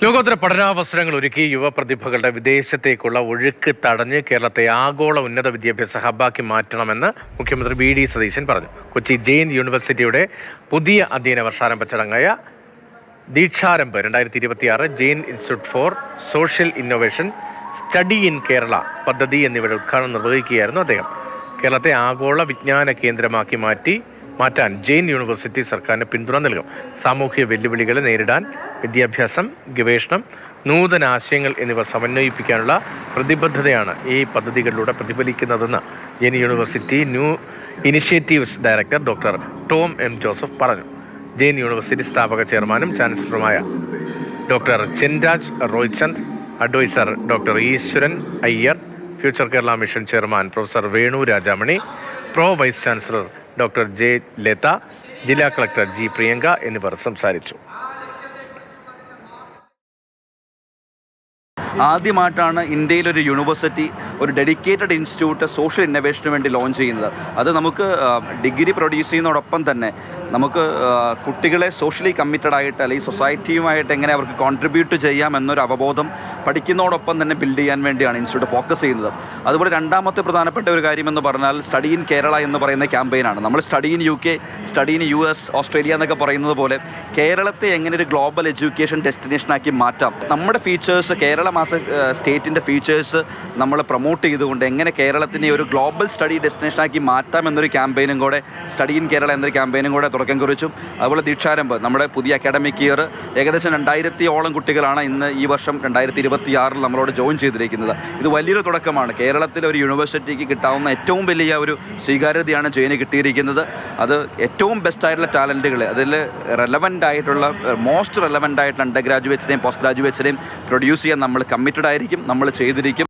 ലോകോത്തര പഠനാവസരങ്ങൾ ഒരുക്കി യുവപ്രതിഭകളുടെ വിദേശത്തേക്കുള്ള ഒഴുക്ക് തടഞ്ഞ് കേരളത്തെ ആഗോള ഉന്നത വിദ്യാഭ്യാസ ഹബ്ബാക്കി മാറ്റണമെന്ന് മുഖ്യമന്ത്രി വി.ഡി. സതീശൻ പറഞ്ഞു. കൊച്ചി ജെയിൻ യൂണിവേഴ്സിറ്റിയുടെ പുതിയ അധ്യയന വർഷാരംഭ ചടങ്ങായ Deeksharambh 2026 Jain institute for social innovation, study in Kerala പദ്ധതി എന്നിവയുടെ ഉദ്ഘാടനം നിർവഹിക്കുകയായിരുന്നു അദ്ദേഹം. കേരളത്തെ ആഗോള വിജ്ഞാന കേന്ദ്രമാക്കി മാറ്റാൻ ജെയിൻ യൂണിവേഴ്സിറ്റി സർക്കാരിന് പിന്തുണ നൽകും. സാമൂഹ്യ വെല്ലുവിളികളെ നേരിടാൻ വിദ്യാഭ്യാസം, ഗവേഷണം, നൂതന ആശയങ്ങൾ എന്നിവ സമന്വയിപ്പിക്കാനുള്ള പ്രതിബദ്ധതയാണ് ഈ പദ്ധതികളിലൂടെ പ്രതിഫലിക്കുന്നതെന്ന് Jain university new initiatives director doctor Tom M Joseph പറഞ്ഞു. ജെയിൻ യൂണിവേഴ്സിറ്റി സ്ഥാപക ചെയർമാനും ചാൻസലറുമായ doctor Chenraj Roychand, advisor doctor Eswaran Iyer, future Kerala mission chairman professor Venu Rajamani, vice chancellor doctor J Latha, ജില്ലാ കളക്ടർ ജി പ്രിയങ്ക എന്നിവർ സംസാരിച്ചു. ആദ്യമായിട്ടാണ് ഇന്ത്യയിലൊരു യൂണിവേഴ്സിറ്റി ഒരു ഡെഡിക്കേറ്റഡ് ഇൻസ്റ്റിറ്റ്യൂട്ട് സോഷ്യൽ ഇന്നൊവേഷന് വേണ്ടി ലോഞ്ച് ചെയ്യുന്നത്. അത് നമുക്ക് ഡിഗ്രി പ്രൊഡ്യൂസ് ചെയ്യുന്നതോടൊപ്പം തന്നെ നമുക്ക് കുട്ടികളെ സോഷ്യലി കമ്മിറ്റഡ് ആയിട്ട് അല്ലെങ്കിൽ സൊസൈറ്റിയുമായിട്ട് എങ്ങനെ അവർക്ക് കോൺട്രിബ്യൂട്ട് ചെയ്യാം എന്നൊരു അവബോധം പഠിക്കുന്നതോടൊപ്പം തന്നെ ബിൽഡ് ചെയ്യാൻ വേണ്ടിയാണ് ഇൻസ്റ്റിറ്റ്യൂട്ട് ഫോക്കസ് ചെയ്യുന്നത്. അതുപോലെ രണ്ടാമത്തെ പ്രധാനപ്പെട്ട ഒരു കാര്യമെന്ന് പറഞ്ഞാൽ സ്റ്റഡി ഇൻ കേരള എന്ന് പറയുന്ന ക്യാമ്പയിനാണ്. നമ്മൾ study in UK, study in US, Australia എന്നൊക്കെ പറയുന്നത് പോലെ കേരളത്തെ എങ്ങനെ ഒരു ഗ്ലോബൽ എഡ്യൂക്കേഷൻ ഡെസ്റ്റിനേഷനാക്കി മാറ്റാം, നമ്മുടെ ഫീച്ചേഴ്സ് കേരള സ്റ്റേറ്റിൻ്റെ ഫീച്ചേഴ്സ് നമ്മൾ പ്രൊമോട്ട് ചെയ്തുകൊണ്ട് എങ്ങനെ കേരളത്തിനെ ഒരു ഗ്ലോബൽ സ്റ്റഡി ഡെസ്റ്റിനേഷനാക്കി മാറ്റാം എന്നൊരു ക്യാമ്പയിനും കൂടെ, സ്റ്റഡി ഇൻ കേരള എന്നൊരു ക്യാമ്പയിനും കൂടെ തുടക്കം കുറിച്ചു. അതുപോലെ ദീക്ഷാരംഭ്, നമ്മുടെ പുതിയ അക്കാഡമിക് ഇയർ ഏകദേശം 2000-ഓളം കുട്ടികളാണ് ഈ വർഷം 2026 നമ്മളോട് ജോയിൻ ചെയ്തിരിക്കുന്നത്. ഇത് വലിയൊരു തുടക്കമാണ്. കേരളത്തിലെ ഒരു യൂണിവേഴ്സിറ്റിക്ക് കിട്ടാവുന്ന ഏറ്റവും വലിയ ഒരു സ്വീകാര്യതയാണ് ജെയിന് കിട്ടിയിരിക്കുന്നത്. അത് ഏറ്റവും ബെസ്റ്റായിട്ടുള്ള ടാലൻറ്റുകൾ, അതിൽ മോസ്റ്റ് റെലവൻ്റ് ആയിട്ടുള്ള അണ്ടർ ഗ്രാജുവേറ്റ്സിനെയും പോസ്റ്റ് ഗ്രാജുവേറ്റ്സിനെയും പ്രൊഡ്യൂസ് ചെയ്യാൻ നമ്മൾ കമ്മിറ്റഡ് ആയിരിക്കും, നമ്മൾ ചെയ്തിരിക്കും.